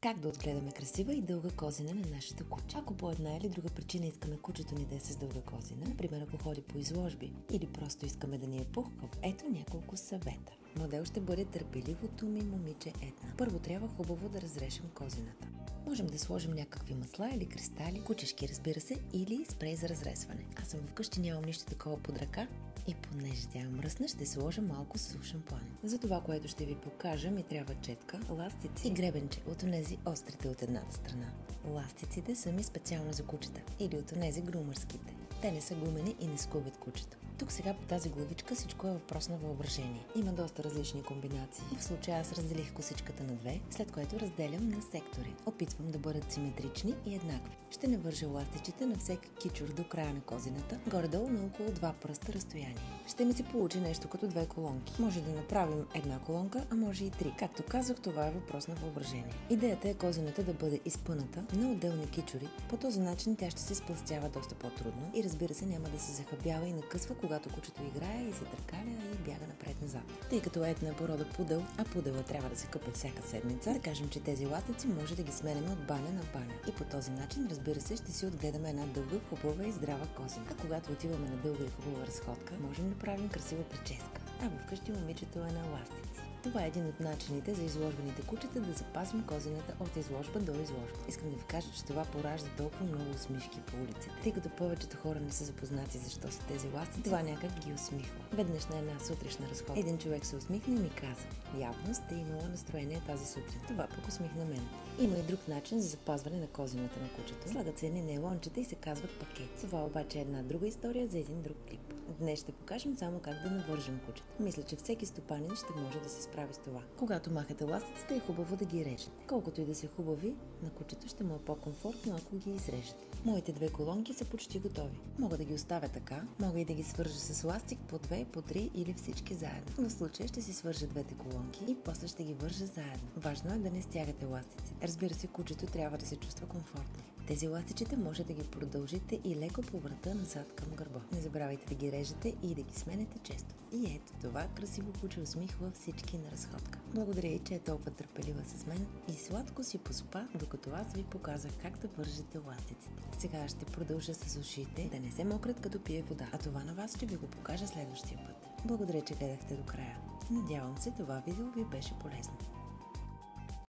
Как да отгледаме красива и дълга козина на нашата куча? Ако по една или друга причина искаме кучето ни да е с дълга козина, например ако ходи по изложби или просто искаме да ни е пухкав, ето няколко съвета. Модел ще бъде търпеливото ми момиче Етна. Първо трябва хубаво да разрешим козината. Можем да сложим някакви масла или кристали, кучешки разбира се, или спрей за разресване. Аз съм вкъщи, нямам нищо такова под ръка и понеже тя е мръсна, ще сложа малко сух шампуан. За това, което ще ви покажа, ми трябва четка, ластици и гребенче от онези острите от едната страна. Ластиците са ми специално за кучета или от онези грумърските. Те не са гумени и не скубят кучето. Тук сега по тази главичка всичко е въпрос на въображение. Има доста различни комбинации. В случая аз разделих косичката на две, след което разделям на сектори. Опитвам да бъдат симетрични и еднакви. Ще навържа ластичите на всеки кичур до края на козината, горе-долу на около 2 пръста разстояние. Ще ми се получи нещо като две колонки. Може да направим една колонка, а може и 3. Както казах, това е въпрос на въображение. Идеята е козината да бъде изпъната на отделни кичури. По този начин тя ще се сплъстява доста по-трудно и разбира се няма да се захабява и накъсва, когато кучето играе и се търкаля и бяга напред-назад. Тъй като Етна е порода пудел, а пудела трябва да се къпе всяка седмица, да кажем, че тези ластици може да ги сменяме от баня на баня. И по този начин, разбира се, ще си отгледаме една дълга, хубава и здрава козина. А когато отиваме на дълга и хубава разходка, можем да правим красива прическа. А вкъщи момичето е на ластици. Това е един от начините за изложбените кучета да запазим козината от изложба до изложба. Искам да ви кажа, че това поражда толкова много усмивки по улиците. Тъй като повечето хора не са запознати защо са тези ластици, това някак ги усмихва. Веднъж на една сутрешна разходка един човек се усмихна и ми каза: явно сте имала настроение тази сутрин. Това пък усмихна мен. Има и друг начин за запазване на козината на кучето. Слагат се едни нейлончета и се казват пакети. Това обаче е една друга история за един друг клип. Днес ще покажем само как да навържем кучето. Мисля, че всеки стопанин ще може да се справи с това. Когато махате ластиците, е хубаво да ги режете. Колкото и да са хубави, на кучето ще му е по-комфортно, ако ги изрежете. Моите две колонки са почти готови. Мога да ги оставя така, мога и да ги свържа с ластик по 2, по 3 или всички заедно. В случая ще си свържа двете колонки и после ще ги вържа заедно. Важно е да не стягате ластици. Разбира се, кучето трябва да се чувства комфортно. Тези ластичите може да ги продължите и леко по врата назад към гърба. Не забравяйте да ги режете и да ги сменете често. И ето това красиво куче усмихва всички на разходка. Благодаря и, че е толкова търпелива с мен и сладко си поспа, докато аз ви показах как да вържете ластиците. Сега ще продължа с ушите да не се мокрят като пие вода, а това на вас ще ви го покажа следващия път. Благодаря, че гледахте до края. Надявам се това видео ви беше полезно.